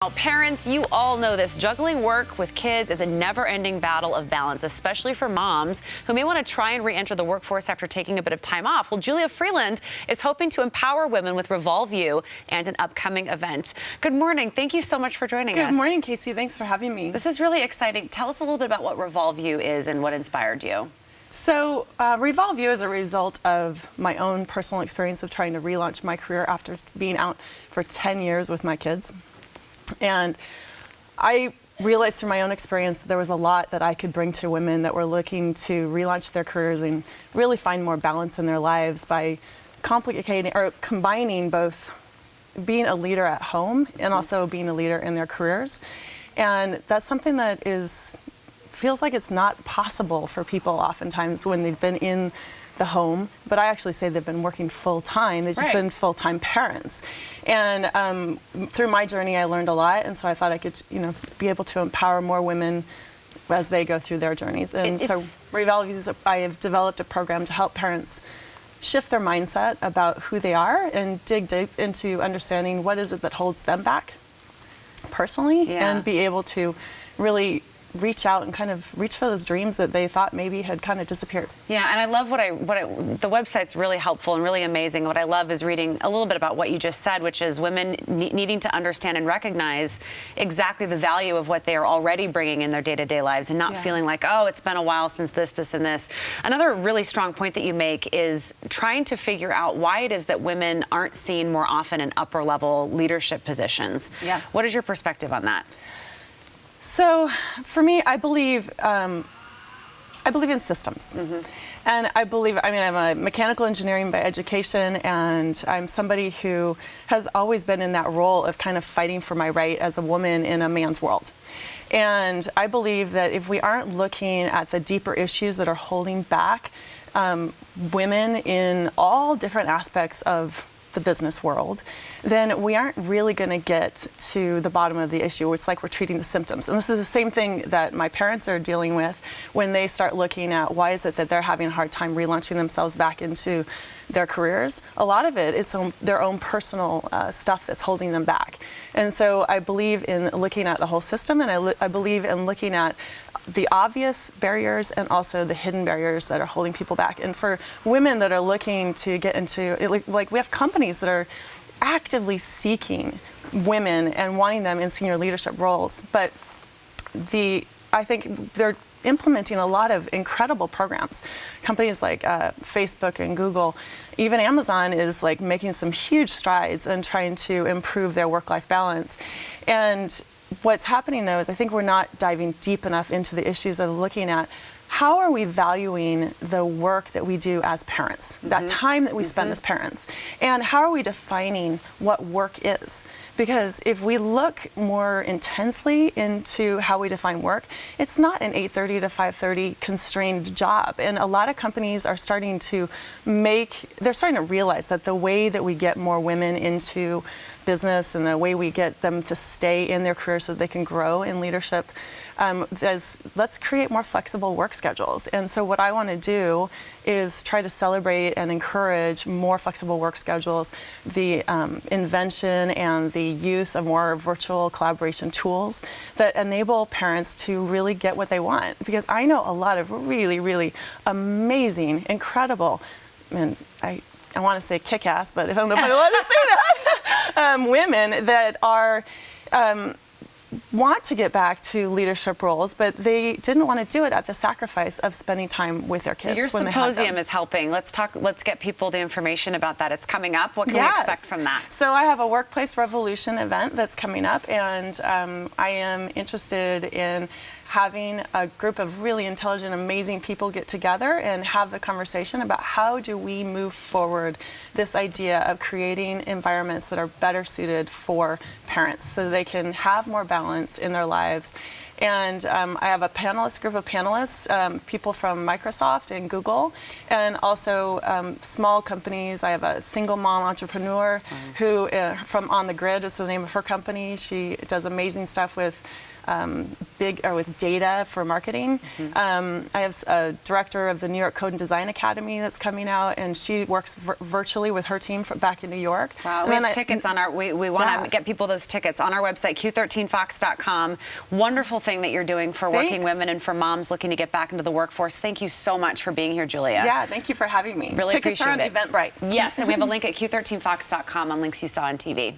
Now, parents, you all know this. Juggling work with kids is a never-ending battle of balance, especially for moms who may want to try and re-enter the workforce after taking a bit of time off. Well, Julia Freeland is hoping to empower women with Revolve You and an upcoming event. Good morning. Thank you so much for joining us. Good morning, Casey. Thanks for having me. This is really exciting. Tell us a little bit about what Revolve You is and what inspired you. So Revolve You is a result of my own personal experience of trying to relaunch my career after being out for 10 years with my kids. And I realized through my own experience that there was a lot that I could bring to women that were looking to relaunch their careers and really find more balance in their lives by combining both being a leader at home and also being a leader in their careers. And that's something that feels like it's not possible for people oftentimes when they've been in the home, but I actually say they've been working full-time. They've just been full-time parents. And through my journey, I learned a lot, and so I thought I could, be able to empower more women as they go through their journeys. And so Revolve You, I have developed a program to help parents shift their mindset about who they are and dig deep into understanding what is it that holds them back personally, and be able to really reach out and kind of reach for those dreams that they thought maybe had kind of disappeared. Yeah, and I love the website's really helpful and really amazing. What I love is reading a little bit about what you just said, which is women needing to understand and recognize exactly the value of what they are already bringing in their day-to-day lives and not feeling like, oh, it's been a while since this, and this. Another really strong point that you make is trying to figure out why it is that women aren't seen more often in upper-level leadership positions. Yes. What is your perspective on that? So for me, I believe in systems. And I'm a mechanical engineering by education, and I'm somebody who has always been in that role of kind of fighting for my right as a woman in a man's world. And I believe that if we aren't looking at the deeper issues that are holding back women in all different aspects of the business world, then we aren't really going to get to the bottom of the issue. It's like we're treating the symptoms. And this is the same thing that my parents are dealing with when they start looking at why is it that they're having a hard time relaunching themselves back into their careers. A lot of it is their own personal stuff that's holding them back. And so I believe in looking at the whole system, and I believe in looking at the obvious barriers and also the hidden barriers that are holding people back. And for women that are looking to get into it, like we have companies that are actively seeking women and wanting them in senior leadership roles. But I think they're implementing a lot of incredible programs. Companies like Facebook and Google, even Amazon is like making some huge strides in trying to improve their work-life balance. And what's happening, though, is I think we're not diving deep enough into the issues of looking at how are we valuing the work that we do as parents, that time that we spend as parents, and how are we defining what work is? Because if we look more intensely into how we define work, it's not an 8:30 to 5:30 constrained job. And a lot of companies are starting to realize that the way that we get more women into business and the way we get them to stay in their career so they can grow in leadership let's create more flexible work schedules. And so what I want to do is try to celebrate and encourage more flexible work schedules, the invention and the use of more virtual collaboration tools that enable parents to really get what they want. Because I know a lot of really, really amazing, incredible, and I want to say kick-ass, but I don't know if I want to say that, women that are want to get back to leadership roles, but they didn't want to do it at the sacrifice of spending time with their kids. Your symposium is helping. Let's get people the information about that. It's coming up. What can we expect from that? So I have a Workplace Revolution event that's coming up, and I am interested in having a group of really intelligent, amazing people get together and have the conversation about how do we move forward this idea of creating environments that are better suited for parents so they can have more balance in their lives And I have a group of panelists, people from Microsoft and Google, and also small companies. I have a single mom entrepreneur who, from On the Grid is the name of her company. She does amazing stuff with with data for marketing. I have a director of the New York Code and Design Academy that's coming out, and she works virtually with her team back in New York. Wow, we have tickets on our, we want to get people those tickets on our website, q13fox.com. Wonderful thing that you're doing for working women and for moms looking to get back into the workforce. Thank you so much for being here, Julia. Yeah, thank you for having me. Really tickets appreciate are on it. Eventbrite. Yes, and we have a link at q13fox.com on links you saw on TV.